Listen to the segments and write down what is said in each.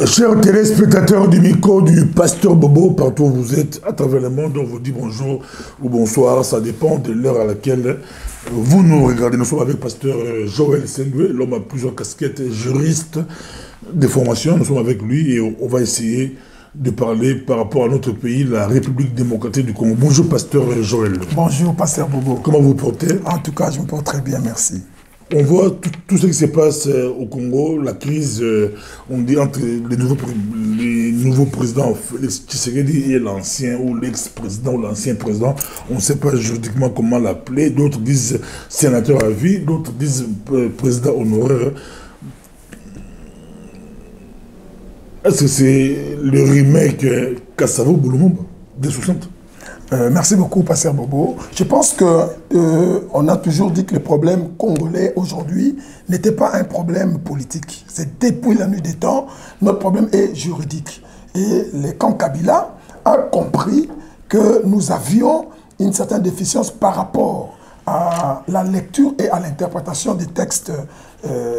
Chers téléspectateurs du micro du Pasteur Bobo, partout où vous êtes, à travers le monde, on vous dit bonjour ou bonsoir, ça dépend de l'heure à laquelle vous nous regardez. Nous sommes avec Pasteur Joël Sengwe, l'homme à plusieurs casquettes, juriste de formation. Nous sommes avec lui et on va essayer de parler par rapport à notre pays, la République démocratique du Congo. Bonjour Pasteur Joël. Bonjour Pasteur Bobo. Comment vous portez? En tout cas, je me porte très bien, merci. On voit tout ce qui se passe au Congo, la crise, on dit, entre les nouveaux présidents, Félix Tshisekedi et l'ancien ou l'ex-président ou l'ancien président. On ne sait pas juridiquement comment l'appeler. D'autres disent sénateur à vie, d'autres disent président honoraire. Est-ce que c'est le remake Kassavo Boulumumba des 60? Merci beaucoup, Pasteur Bobo. Je pense qu'on a toujours dit que le problème congolais aujourd'hui n'était pas un problème politique. C'est depuis la nuit des temps, notre problème est juridique. Et le camp Kabila a compris que nous avions une certaine déficience par rapport à la lecture et à l'interprétation des textes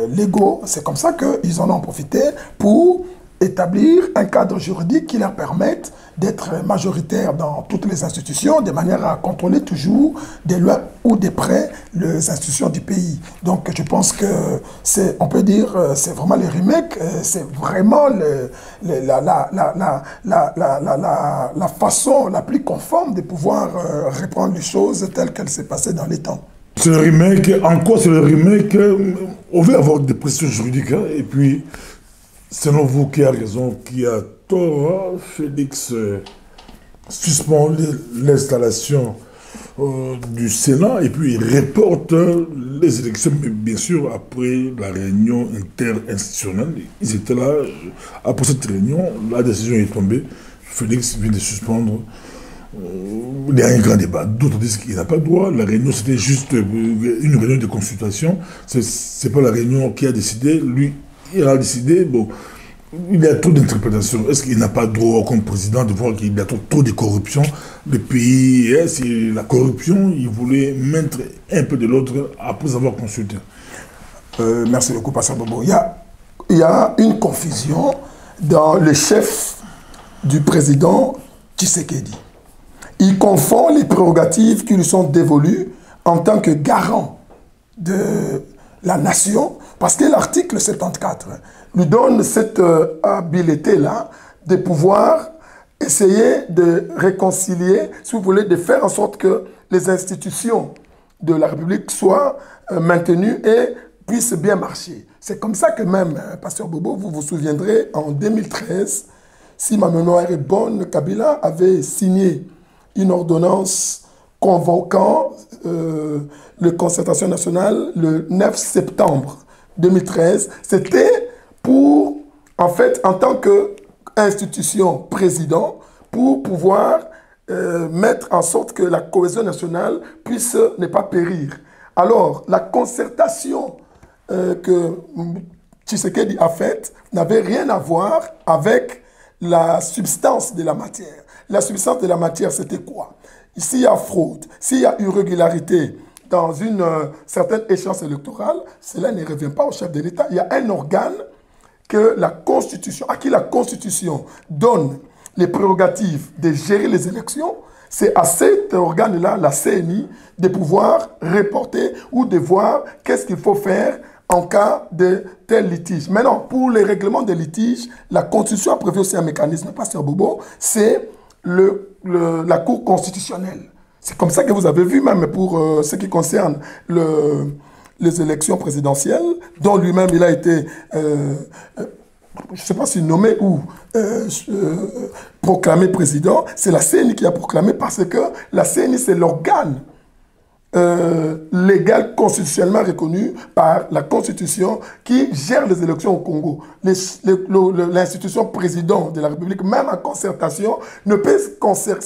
légaux. C'est comme ça qu'ils en ont profité pour établir un cadre juridique qui leur permette d'être majoritaires dans toutes les institutions, de manière à contrôler toujours, de loin ou de près, les institutions du pays. Donc je pense que c'est, on peut dire, c'est vraiment le remake, c'est vraiment la façon la plus conforme de pouvoir reprendre les choses telles qu'elles s'est passées dans les temps. C'est le remake, en quoi c'est le remake? On veut avoir des pressions juridiques, hein, et puis selon vous, qui a raison, qui a tort, Félix suspend l'installation du Sénat et puis il reporte les élections, mais bien sûr après la réunion interinstitutionnelle. Ils étaient là, après cette réunion, la décision est tombée, Félix vient de suspendre. Il y a un grand débat. D'autres disent qu'il n'a pas le droit. La réunion, c'était juste une réunion de consultation. C'est pas la réunion qui a décidé. Lui, il a décidé, bon, il y a trop d'interprétations. Est-ce qu'il n'a pas droit, comme président, de voir qu'il y a trop de corruption? Le pays, c'est la corruption, il voulait mettre un peu de l'autre après avoir consulté. Merci beaucoup, Pasteur Bobo. Il y a une confusion dans le chef du président Tshisekedi. Il confond les prérogatives qui lui sont dévolues en tant que garant de la nation, parce que l'article 74 lui donne cette habileté-là de pouvoir essayer de réconcilier, si vous voulez, de faire en sorte que les institutions de la République soient maintenues et puissent bien marcher. C'est comme ça que même, Pasteur Bobo, vous vous souviendrez, en 2013, si ma mémoire est bonne, Kabila avait signé une ordonnance convoquant la concertation nationale le 9 septembre 2013. C'était pour, en fait, en tant qu'institution président, pour pouvoir mettre en sorte que la cohésion nationale puisse ne pas périr. Alors, la concertation que Tshisekedi a faite n'avait rien à voir avec la substance de la matière. La substance de la matière, c'était quoi? S'il y a fraude, s'il y a irrégularité dans une certaine échéance électorale, cela ne revient pas au chef de l'État. Il y a un organe que la Constitution, à qui la Constitution donne les prérogatives de gérer les élections. C'est à cet organe-là, la CNI, de pouvoir reporter ou de voir qu'est-ce qu'il faut faire en cas de tel litige. Maintenant, pour les règlements des litiges, la Constitution a prévu aussi un mécanisme, Pasteur Bobo, c'est la Cour constitutionnelle. C'est comme ça que vous avez vu, même pour ce qui concerne les élections présidentielles, dont lui-même il a été, je ne sais pas si nommé ou proclamé président. C'est la CNI qui a proclamé, parce que la CNI, c'est l'organe légal constitutionnellement reconnu par la Constitution qui gère les élections au Congo. L'institution président de la République, même en concertation, ne peut se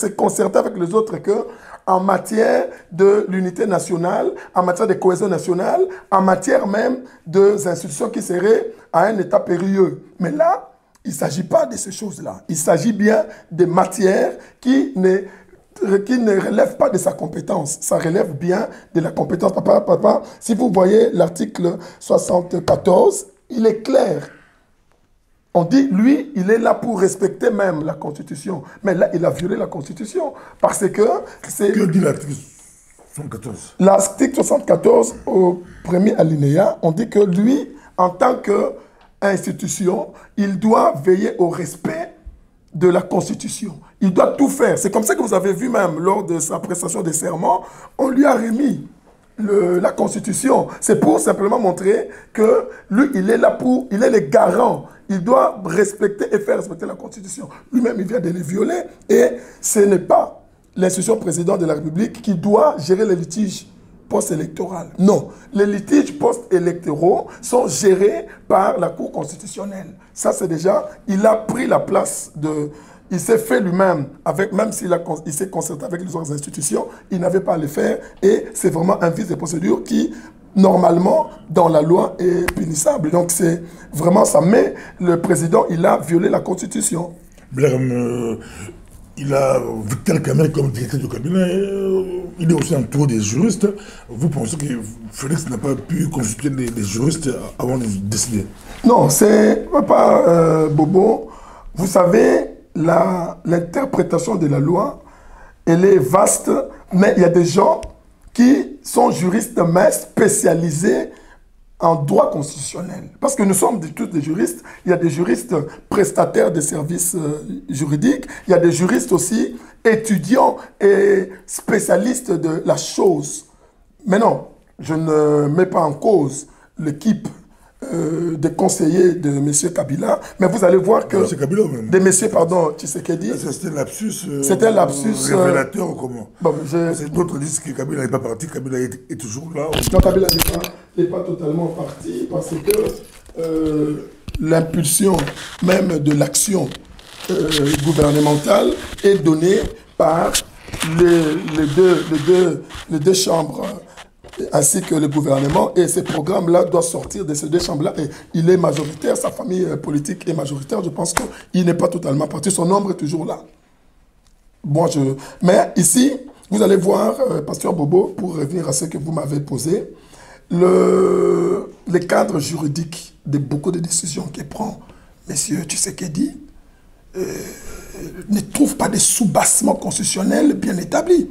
concerter avec les autres que en matière de l'unité nationale, en matière de cohésion nationale, en matière même des institutions qui seraient à un état périlleux. Mais là, il ne s'agit pas de ces choses-là. Il s'agit bien de matières qui ne relève pas de sa compétence. Ça relève bien de la compétence. Papa, si vous voyez l'article 74, il est clair. On dit, lui, il est là pour respecter même la Constitution. Mais là, il a violé la Constitution. Parce que c'est... Que dit l'article 74? L'article 74, au premier alinéa, on dit que lui, en tant qu'institution, il doit veiller au respect de la Constitution. Il doit tout faire. C'est comme ça que vous avez vu même, lors de sa prestation de serment, on lui a remis la Constitution. C'est pour simplement montrer que lui, il est là pour... Il est le garant. Il doit respecter et faire respecter la Constitution. Lui-même, il vient de les violer. Et ce n'est pas l'institution président de la République qui doit gérer les litiges post-électoraux. Non. Les litiges post-électoraux sont gérés par la Cour constitutionnelle. Ça, c'est déjà... Il a pris la place de... Il s'est fait lui-même, même s'il s'est concerté avec les autres institutions, il n'avait pas à le faire. Et c'est vraiment un vice de procédure qui, normalement, dans la loi, est punissable. Donc, c'est vraiment ça. Mais le président, il a violé la Constitution. Il a Victor Kamel comme directeur du cabinet. Il est aussi entouré des juristes. Vous pensez que Félix n'a pas pu consulter les juristes avant de décider? Non, c'est pas Bobo. Vous savez, l'interprétation de la loi, elle est vaste, mais il y a des gens qui sont juristes, mais spécialisés en droit constitutionnel. Parce que nous sommes tous des juristes. Il y a des juristes prestataires de services juridiques. Il y a des juristes aussi étudiants et spécialistes de la chose. Mais non, je ne mets pas en cause l'équipe des conseillers de M. Kabila, mais vous allez voir que... C'est Kabila même. De M. pardon, Tshisekedi. C'était un lapsus... C'était un lapsus... révélateur ou comment? Bon, d'autres disent que Kabila n'est pas parti, Kabila est toujours là. Non, Kabila n'est pas totalement parti parce que l'impulsion même de l'action gouvernementale est donnée par les deux chambres ainsi que le gouvernement, et ce programme-là doit sortir de ces deux chambres-là. Et il est majoritaire, sa famille politique est majoritaire. Je pense qu'il n'est pas totalement parti. Son nombre est toujours là. Mais ici, vous allez voir, Pasteur Bobo, pour revenir à ce que vous m'avez posé, le cadre juridique de beaucoup de décisions que prend M. Tshisekedi ne trouve pas de sous-bassement constitutionnel bien établi.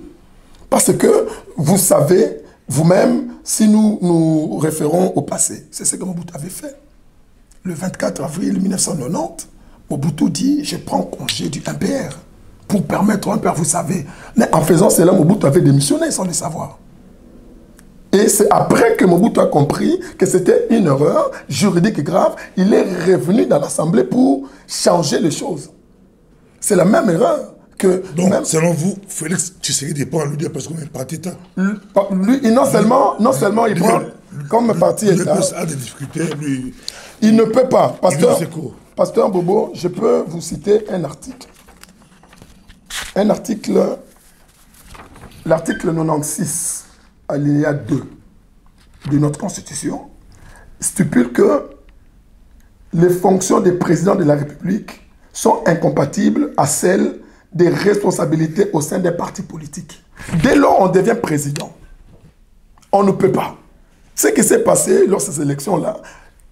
Parce que, vous savez, vous-même, si nous nous référons au passé, c'est ce que Mobutu avait fait. Le 24 avril 1990, Mobutu dit « Je prends congé du MPR pour permettre au MPR, vous savez. » Mais en faisant cela, Mobutu avait démissionné sans le savoir. Et c'est après que Mobutu a compris que c'était une erreur juridique grave. Il est revenu dans l'Assemblée pour changer les choses. C'est la même erreur. Donc, selon vous, Félix Tshisekedi prend lui parce qu'on est parti État. Lui, non seulement il prend comme parti État. Il a des difficultés, lui. Il ne peut pas. Pasteur Bobo, je peux vous citer un article. Un article, l'article 96, alinéa 2 de notre Constitution, stipule que les fonctions des présidents de la République sont incompatibles à celles des responsabilités au sein des partis politiques. Dès lors on devient président, on ne peut pas. Ce qui s'est passé lors de ces élections-là,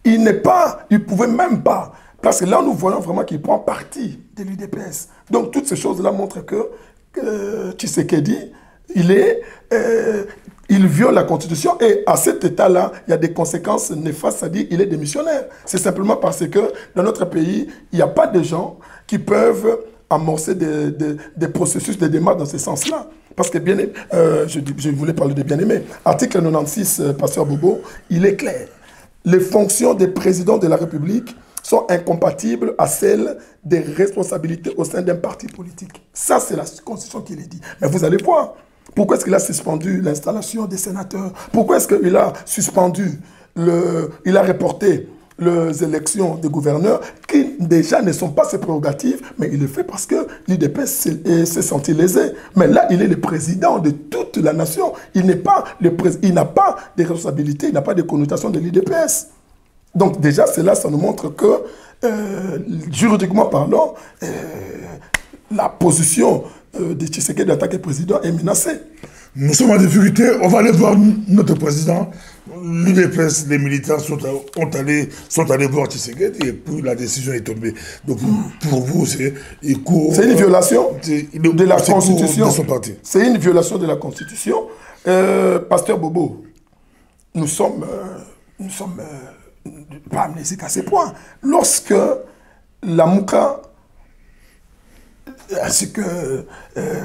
il ne pouvait même pas. Parce que là, nous voyons vraiment qu'il prend parti de l'UDPS. Donc, toutes ces choses-là montrent que Tshisekedi, il viole la Constitution. Et à cet état-là, il y a des conséquences néfastes, c'est-à-dire qu'il est démissionnaire. C'est simplement parce que dans notre pays, il n'y a pas de gens qui peuvent amorcer des processus de démarche dans ce sens-là. Parce que, je voulais parler de bien-aimé. Article 96, Pasteur Bobo, il est clair. Les fonctions des présidents de la République sont incompatibles à celles des responsabilités au sein d'un parti politique. Ça, c'est la Constitution qui le dit. Mais vous allez voir, pourquoi est-ce qu'il a suspendu l'installation des sénateurs? Pourquoi est-ce qu'il a suspendu, il a reporté les élections des gouverneurs qui déjà ne sont pas ses prérogatives, mais il le fait parce que l'UDPS s'est senti lésé. Mais là, il est le président de toute la nation. Il n'a pas de responsabilité, il n'a pas de connotation de l'UDPS. Donc déjà, cela, ça nous montre que, juridiquement parlant, la position de Tshisekedi d'attaquer le président est menacée. Nous sommes en difficulté, on va aller voir notre président. L'UDPS, les militants sont allés voir Tshisekedi et puis la décision est tombée. Donc pour vous, c'est une violation de la Constitution. C'est une violation de la Constitution. Pasteur Bobo, nous sommes pas amnésiques à ces points. Lorsque la Mouka ainsi que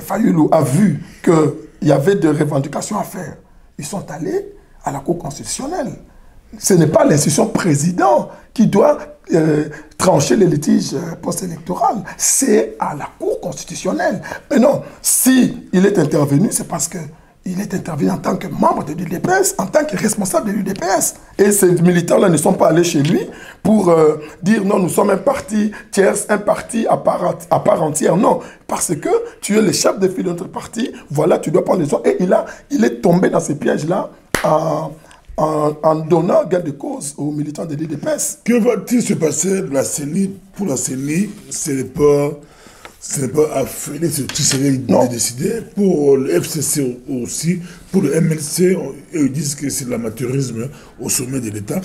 Fayoulou a vu qu'il y avait des revendications à faire, ils sont allés à la Cour constitutionnelle. Ce n'est pas l'institution président qui doit trancher les litiges post-électoraux. C'est à la Cour constitutionnelle. Mais non, si il est intervenu, c'est parce qu'il est intervenu en tant que membre de l'UDPS, en tant que responsable de l'UDPS. Et ces militants-là ne sont pas allés chez lui pour dire non, nous sommes un parti tierce, un parti à part entière. Non, parce que tu es le chef de file de notre parti, voilà, tu dois prendre les soins. Et il est tombé dans ces pièges-là en donnant gain de cause aux militants de l'UDPS. Que va-t-il se passer pour la CENI? Ce n'est pas à Félix Tshisekedi de décider. Pour le FCC aussi, pour le MLC, ils disent que c'est l'amateurisme au sommet de l'État.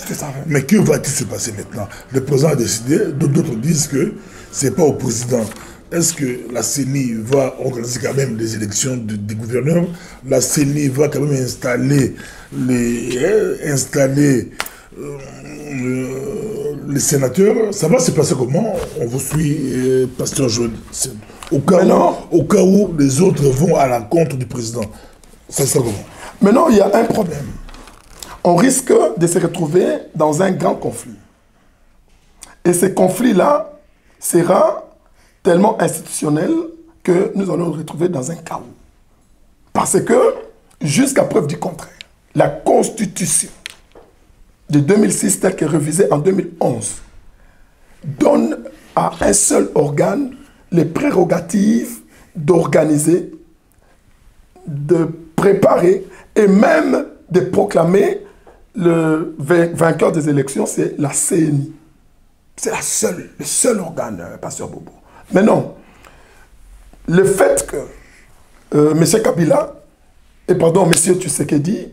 Mais que va-t-il se passer maintenant? Le président a décidé, d'autres disent que ce n'est pas au président. Est-ce que la CENI va organiser quand même des élections des gouverneurs? La CENI va quand même installer les sénateurs? Ça va se passer comment? On vous suit, Pasteur Joël. Au cas où les autres vont à l'encontre du président. Ça sera comment? Maintenant, il y a un problème. On risque de se retrouver dans un grand conflit. Et ce conflit-là sera tellement institutionnel que nous allons nous retrouver dans un chaos. Parce que, jusqu'à preuve du contraire, la Constitution de 2006, telle que révisée en 2011, donne à un seul organe les prérogatives d'organiser, de préparer et même de proclamer le vainqueur des élections, c'est la CENI. C'est le seul organe, Pasteur Bobo. Mais non, le fait que M. Kabila, M. Tshisekedi,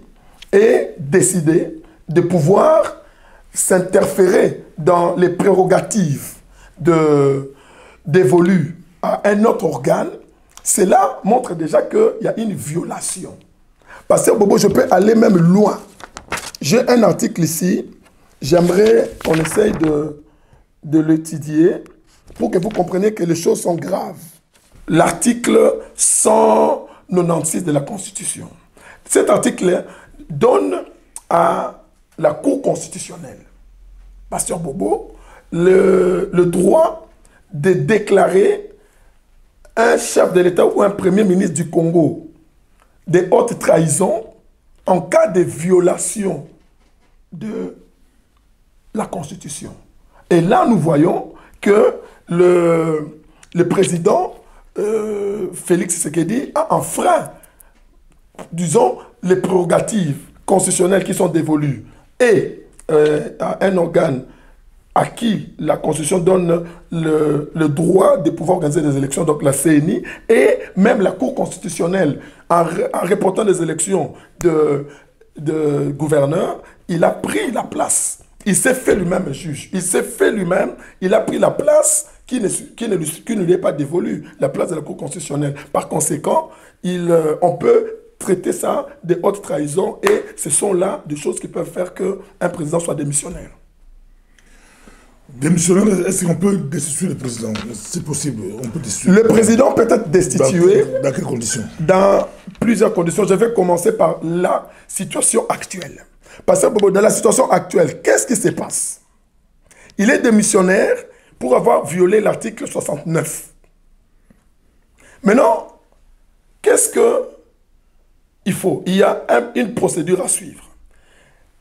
ait décidé de pouvoir s'interférer dans les prérogatives dévolues à un autre organe, cela montre déjà qu'il y a une violation. Pasteur Bobo, je peux aller même loin. J'ai un article ici, j'aimerais qu'on essaye de l'étudier pour que vous compreniez que les choses sont graves. L'article 196 de la Constitution. Cet article donne à la Cour constitutionnelle, Pasteur Bobo, le droit de déclarer un chef de l'État ou un premier ministre du Congo de haute trahison en cas de violation de la Constitution. Et là, nous voyons que le président Félix Tshisekedi a enfreint, disons, les prérogatives constitutionnelles qui sont dévolues et à un organe à qui la Constitution donne le droit de pouvoir organiser des élections, donc la CENI, et même la Cour constitutionnelle, en reportant les élections de gouverneurs, il a pris la place. Il s'est fait lui-même juge. Il a pris la place qui ne lui est pas dévolue, la place de la Cour constitutionnelle. Par conséquent, on peut traiter ça de haute trahison et ce sont là des choses qui peuvent faire qu'un président soit démissionnaire. Démissionnaire, est-ce qu'on peut destituer le président? C'est possible, on peut destituer. Le président peut être destitué. Dans quelles conditions? Dans plusieurs conditions. Je vais commencer par la situation actuelle. Parce que dans la situation actuelle, qu'est-ce qui se passe? Il est démissionnaire pour avoir violé l'article 69. Maintenant, qu'est-ce qu'il faut? Il y a une procédure à suivre.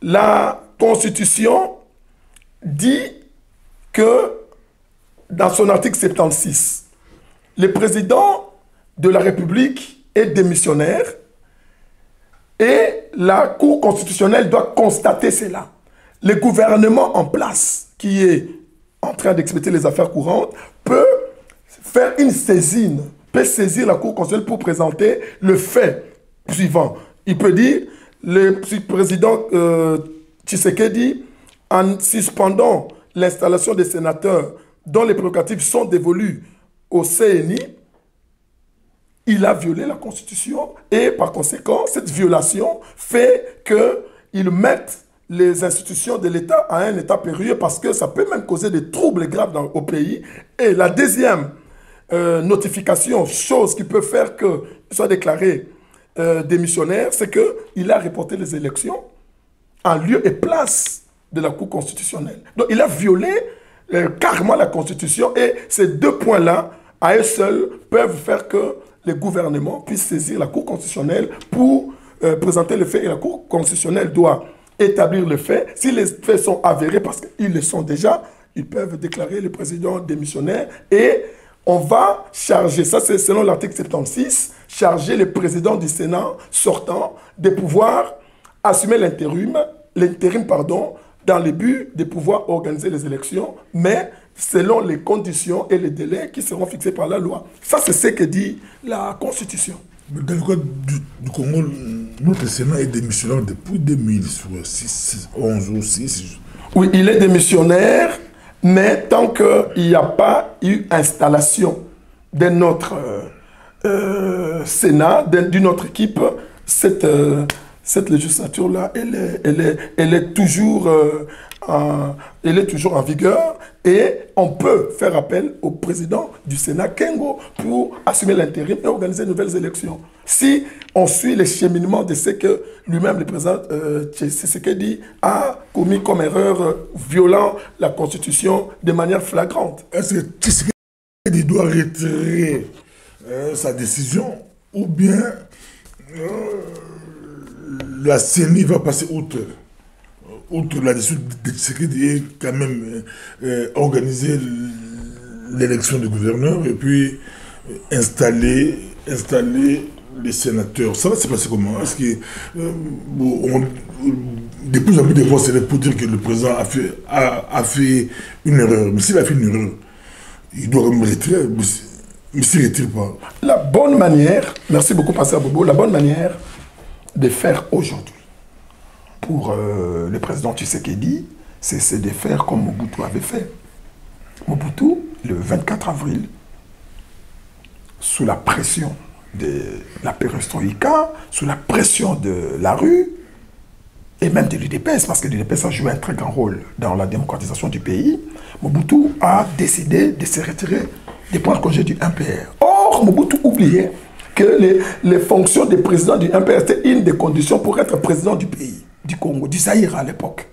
La Constitution dit que dans son article 76, le président de la République est démissionnaire et la Cour constitutionnelle doit constater cela. Le gouvernement en place, qui est en train d'expédier les affaires courantes, peut faire une saisine, peut saisir la Cour constitutionnelle pour présenter le fait suivant. Il peut dire, le président Tshisekedi, en suspendant l'installation des sénateurs dont les prérogatives sont dévolues au CNI, il a violé la Constitution et par conséquent, cette violation fait qu'ils mettent les institutions de l'État à un état périlleux parce que ça peut même causer des troubles graves au pays. Et la deuxième notification, chose qui peut faire qu'il soit déclaré démissionnaire, c'est qu'il a reporté les élections en lieu et place de la Cour constitutionnelle. Donc il a violé carrément la Constitution et ces deux points-là, à eux seuls, peuvent faire que les gouvernements puissent saisir la Cour constitutionnelle pour présenter le fait et la Cour constitutionnelle doit établir le fait. Si les faits sont avérés, parce qu'ils le sont déjà, ils peuvent déclarer le président démissionnaire et on va charger, ça c'est selon l'article 76, charger le président du Sénat sortant de pouvoir assumer l'intérim, dans le but de pouvoir organiser les élections, mais selon les conditions et les délais qui seront fixés par la loi. Ça, c'est ce que dit la Constitution. Dans le cas du Congo, notre Sénat est démissionnaire depuis 2011 ou 6. Oui, il est démissionnaire, mais tant qu'il n'y a pas eu installation de notre Sénat, d'une autre équipe, cette législature-là, elle est toujours en vigueur et on peut faire appel au président du Sénat, Kengo, pour assumer l'intérim et organiser de nouvelles élections. Si on suit les cheminements de ce que lui-même, le président Tshisekedi, a commis comme erreur violant la Constitution de manière flagrante. Est-ce que Tshisekedi doit retirer sa décision ou bien la CENI va passer outre la décision de Tshisekedi et quand même organiser l'élection du gouverneur et puis installer les sénateurs. Ça va se passer comment? Est-ce que de plus en plus de fois c'est pour dire que le président a fait une erreur. Mais s'il a fait une erreur, il doit me retirer. Mais s'il ne retire pas. La bonne manière, merci beaucoup Pasteur Bobo, la bonne manière de faire aujourd'hui pour le président Tshisekedi, c'est de faire comme Mobutu avait fait. Mobutu, le 24 avril, sous la pression de la perestroïka, sous la pression de la rue, et même de l'UDPS, parce que l'UDPS a joué un très grand rôle dans la démocratisation du pays, Mobutu a décidé de se retirer des points de congé du MPR. Or, Mobutu oubliait que les fonctions de président du MPR étaient une des conditions pour être président du pays, du Congo, du Zaïre à l'époque.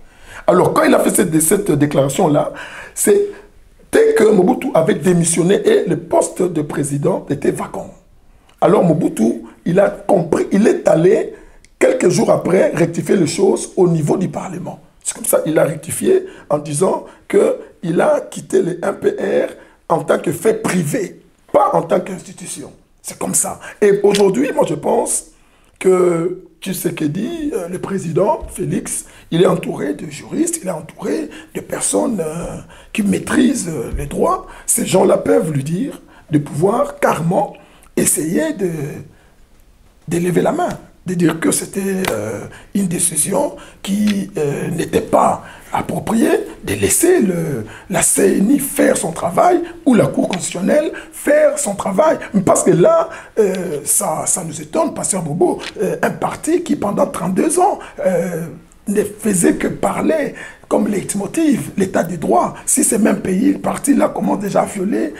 Alors, quand il a fait cette déclaration-là, c'était que Mobutu avait démissionné et le poste de président était vacant. Alors, Mobutu, il a compris, il est allé, quelques jours après, rectifier les choses au niveau du Parlement. C'est comme ça qu'il a rectifié en disant qu'il a quitté le MPR en tant que fait privé, pas en tant qu'institution. C'est comme ça. Et aujourd'hui, moi je pense que Tshisekedi, le président Félix, il est entouré de juristes, il est entouré de personnes qui maîtrisent les droits. Ces gens-là peuvent lui dire de pouvoir carrément essayer de lever la main, de dire que c'était une décision qui n'était pas appropriée, de laisser la CENI faire son travail ou la Cour constitutionnelle faire son travail. Parce que là, ça nous étonne, Pasteur Bobo, un parti qui pendant 32 ans ne faisait que parler comme leitmotiv, l'état du droit. Si ces mêmes pays, le parti-là commence déjà à violer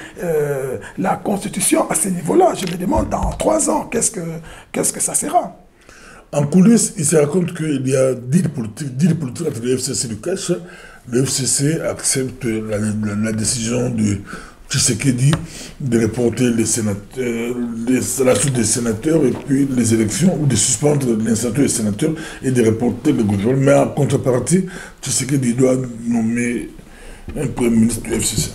la Constitution à ce niveau-là, je me demande dans 3 ans, qu'est-ce que ça sera? En coulisses, il se raconte qu'il y a deal politique entre le FCC et le cash. Le FCC accepte la décision de Tshisekedi de reporter les sénateurs, la suite des sénateurs et puis les élections, ou de suspendre l'installation des sénateurs et de reporter le gouvernement. Mais en contrepartie, Tshisekedi doit nommer un premier ministre du FCC.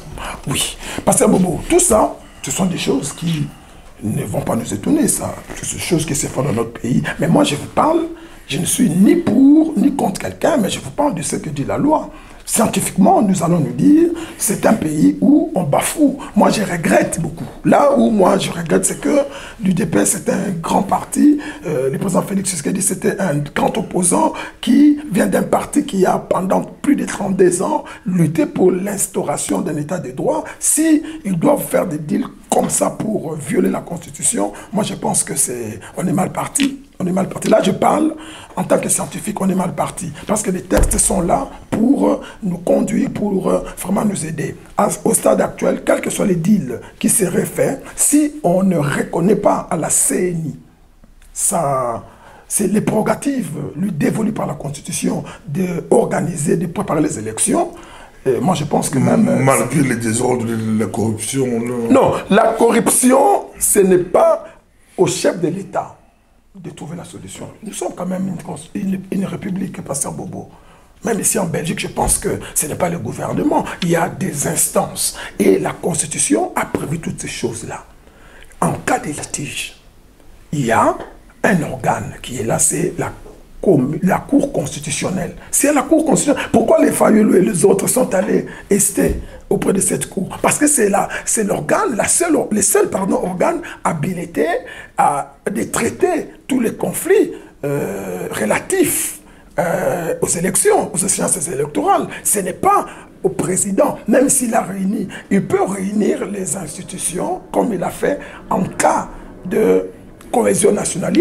Oui, Pasteur Bobo, tout ça, ce sont des choses qui ne vont pas nous étonner, ça. C'est des choses qui se font dans notre pays. Mais moi, je vous parle, je ne suis ni pour, ni contre quelqu'un, mais je vous parle de ce que dit la loi. Scientifiquement, nous allons nous dire, c'est un pays où on bafoue. Moi, je regrette beaucoup. Là où moi, je regrette, c'est que l'UDPS, c'est un grand parti. Le président Félix Tshisekedi, c'était un grand opposant qui vient d'un parti qui a, pendant plus de 32 ans, lutté pour l'instauration d'un état de droit. Si ils doivent faire des deals comme ça pour violer la Constitution, moi, je pense que on est mal parti. On est mal parti. Là, je parle en tant que scientifique, on est mal parti. Parce que les textes sont là pour nous conduire, pour vraiment nous aider. Au stade actuel, quels que soient les deals qui seraient faits, si on ne reconnaît pas à la CNI, c'est les prérogatives lui dévolues par la Constitution d'organiser, de préparer les élections. Et moi, je pense que même... Malgré les désordres, la corruption... Non, la corruption, ce n'est pas au chef de l'État de trouver la solution. Nous sommes quand même une république, Pasteur Bobo. Même ici en Belgique, je pense que ce n'est pas le gouvernement. Il y a des instances. Et la Constitution a prévu toutes ces choses-là. En cas de litige, il y a un organe qui est là, c'est la Cour constitutionnelle. C'est la Cour constitutionnelle. Pourquoi les Fayulu et les autres sont allés rester auprès de cette Cour? Parce que c'est l'organe, les seuls organes habilités à traiter tous les conflits relatifs aux élections, aux échéances électorales. Ce n'est pas au président, même s'il a réuni, il peut réunir les institutions comme il a fait en cas de cohésion nationale.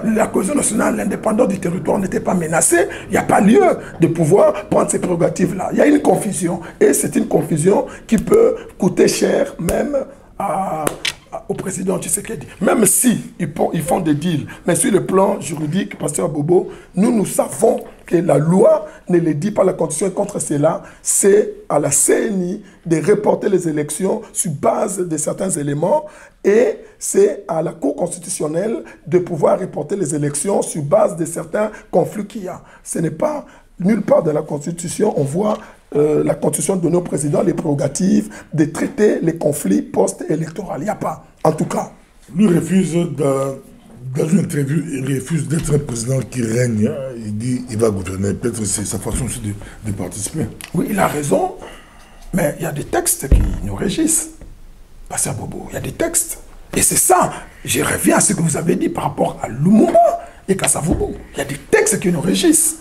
La cohésion nationale, l'indépendance du territoire n'était pas menacée. Il n'y a pas lieu de pouvoir prendre ces prérogatives-là. Il y a une confusion. Et c'est une confusion qui peut coûter cher même au président Tshisekedi. Même si ils font des deals. Mais sur le plan juridique, Pasteur Bobo, nous savons que la loi ne le dit pas, la Constitution est contre cela. C'est à la CNI de reporter les élections sur base de certains éléments et c'est à la Cour constitutionnelle de pouvoir reporter les élections sur base de certains conflits qu'il y a. Ce n'est pas nulle part dans la Constitution, on voit la Constitution donner au président les prérogatives de traiter les conflits post-électoraux. Il n'y a pas, en tout cas. Lui refuse, dans une interview, il refuse d'être un président qui règne. Il dit qu'il va gouverner. Peut-être c'est sa façon aussi de participer. Oui, il a raison, mais il y a des textes qui nous régissent. Pasteur Bobo, il y a des textes. Et c'est ça, je reviens à ce que vous avez dit par rapport à Lumumba et Kasavubu. Il y a des textes qui nous régissent.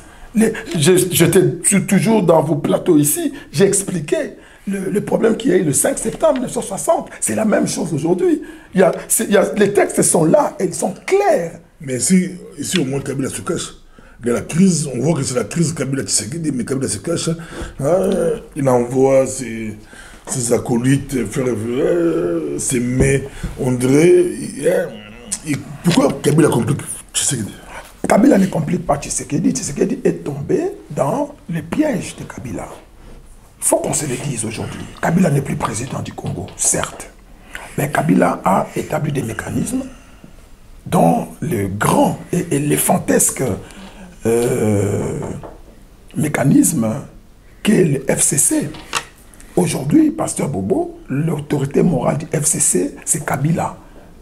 J'étais toujours dans vos plateaux ici, j'ai expliqué le problème qu'il y a eu le 5 septembre 1960. C'est la même chose aujourd'hui. Les textes sont là et ils sont clairs. Mais ici au moins Kabila se cache. Dans la crise, on voit que c'est la crise Kabila Tshisekedi, mais Kabila se cache. Il envoie ses acolytes faire s'aimer André. Pourquoi Kabila complique Tshisekedi? Kabila ne complique pas Tshisekedi. Tshisekedi est tombé dans le piège de Kabila. Il faut qu'on se le dise aujourd'hui. Kabila n'est plus président du Congo, certes. Mais Kabila a établi des mécanismes dont le grand et éléphantesque mécanisme qu'est le FCC. Aujourd'hui, Pasteur Bobo, l'autorité morale du FCC, c'est Kabila.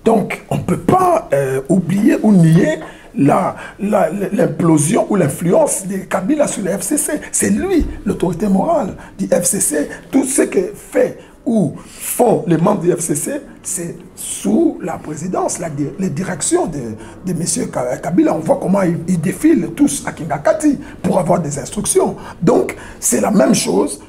Donc, on ne peut pas oublier ou nier l'implosion ou l'influence de Kabila sur le FCC. C'est lui, l'autorité morale du FCC. Tout ce que fait ou font les membres du FCC, c'est sous la présidence, les directions de M. Kabila. On voit comment ils défilent tous à Kingakati pour avoir des instructions. Donc, c'est la même chose.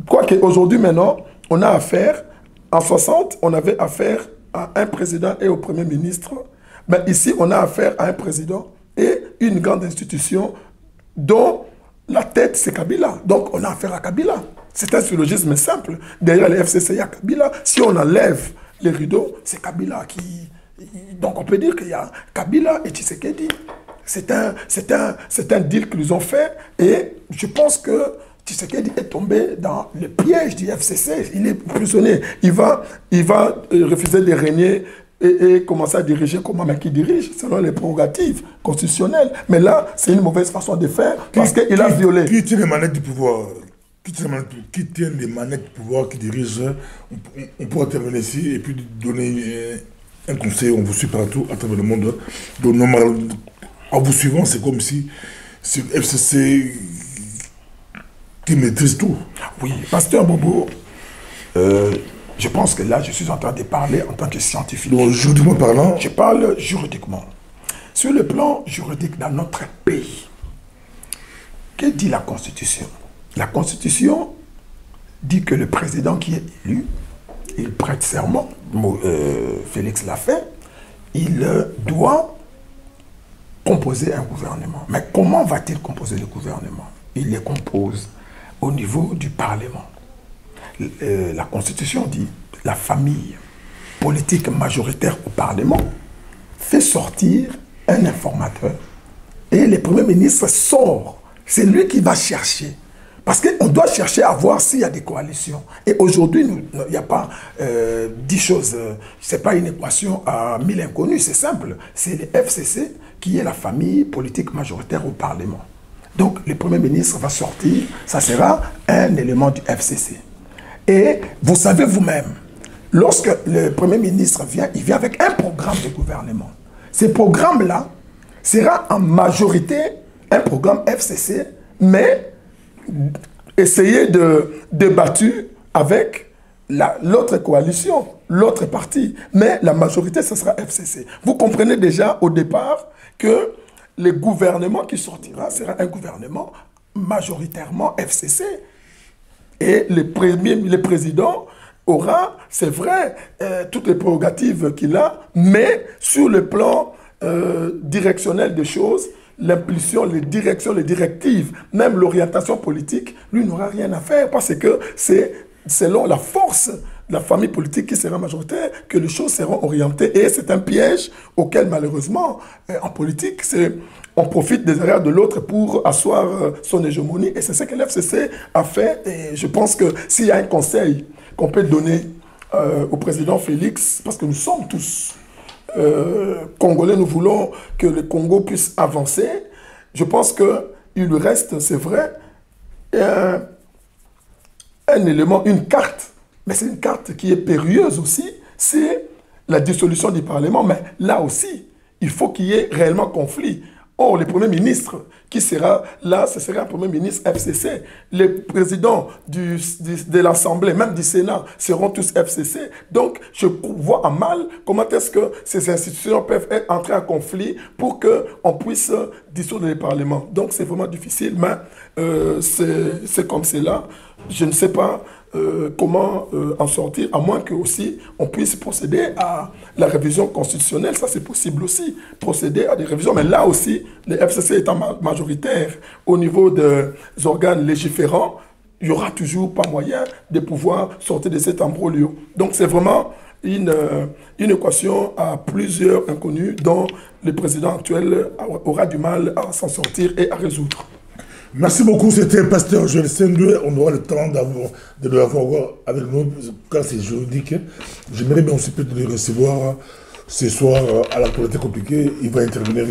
Quoique aujourd'hui, maintenant, on a affaire, en 60, on avait affaire à un président et au premier ministre. Mais ici, on a affaire à un président et une grande institution dont la tête, c'est Kabila. Donc, on a affaire à Kabila. C'est un syllogisme simple. Derrière les FCC, il y a Kabila. Si on enlève les rideaux, c'est Kabila qui... Donc, on peut dire qu'il y a Kabila et Tshisekedi. C'est un deal qu'ils ont fait. Et je pense que Tshisekedi est tombé dans le piège du FCC. Il est prisonnier. Il va refuser de régner et commencer à diriger comme un mec qui dirige, selon les prérogatives constitutionnelles. Mais là, c'est une mauvaise façon de faire parce qu'il a violé. Qui tient les manettes du pouvoir? Qui tient les manettes du pouvoir, qui dirige? On pourra terminer ici et puis donner un conseil. On vous suit partout à travers le monde. Donc, en vous suivant, c'est comme si FCC qui maîtrise tout. Oui, pasteur Bobo, je pense que là, je suis en train de parler en tant que scientifique. Donc, juridiquement parlant, je parle juridiquement. Sur le plan juridique dans notre pays, que dit la Constitution? La Constitution dit que le président qui est élu, il prête serment, Félix l'a fait, il doit composer un gouvernement. Mais comment va-t-il composer le gouvernement? Il les compose au niveau du Parlement. La Constitution dit la famille politique majoritaire au Parlement fait sortir un informateur et le Premier ministre sort. C'est lui qui va chercher. Parce qu'on doit chercher à voir s'il y a des coalitions. Et aujourd'hui, il n'y a pas 10 choses. Ce n'est pas une équation à 1000 inconnus, c'est simple. C'est le FCC qui est la famille politique majoritaire au Parlement. Donc, le Premier ministre va sortir, ça sera un élément du FCC. Et vous savez vous-même, lorsque le Premier ministre vient, il vient avec un programme de gouvernement. Ce programme-là sera en majorité un programme FCC, mais essayer de débattre avec l'autre coalition, l'autre parti. Mais la majorité, ce sera FCC. Vous comprenez déjà au départ que le gouvernement qui sortira sera un gouvernement majoritairement FCC. Et le président aura, c'est vrai, toutes les prérogatives qu'il a, mais sur le plan directionnel des choses, l'impulsion, les directions, les directives, même l'orientation politique, lui n'aura rien à faire parce que c'est selon la force de la famille politique qui sera majoritaire que les choses seront orientées. Et c'est un piège auquel, malheureusement, en politique, on profite des erreurs de l'autre pour asseoir son hégémonie. Et c'est ce que l'FCC a fait. Et je pense que s'il y a un conseil qu'on peut donner au président Félix, parce que nous sommes tous Congolais, nous voulons que le Congo puisse avancer. Je pense qu'il lui reste, c'est vrai, un élément, une carte, mais c'est une carte qui est périlleuse aussi, c'est la dissolution du Parlement. Mais là aussi, il faut qu'il y ait réellement conflit. Or, le Premier ministre qui sera là, ce sera un Premier ministre FCC. Les présidents de l'Assemblée, même du Sénat, seront tous FCC. Donc, je vois à mal comment est-ce que ces institutions peuvent entrer en conflit pour qu'on puisse dissoudre les parlements. Donc, c'est vraiment difficile, mais c'est comme cela. Je ne sais pas comment en sortir, à moins que aussi on puisse procéder à la révision constitutionnelle. Ça, c'est possible aussi, procéder à des révisions. Mais là aussi, les FCC étant majoritaires au niveau des organes légiférants, il n'y aura toujours pas moyen de pouvoir sortir de cet imbroglio. Donc, c'est vraiment une équation à plusieurs inconnus dont le président actuel aura du mal à s'en sortir et à résoudre. Merci beaucoup, c'était Pasteur Joël Sendoué. On aura le temps de l'avoir avec nous quand c'est juridique. J'aimerais bien aussi peut-être le recevoir ce soir à la politique compliquée. Il va intervenir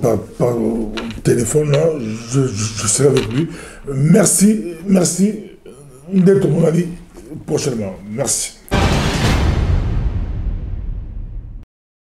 par téléphone, là. Je serai avec lui. Merci d'être mon ami prochainement. Merci.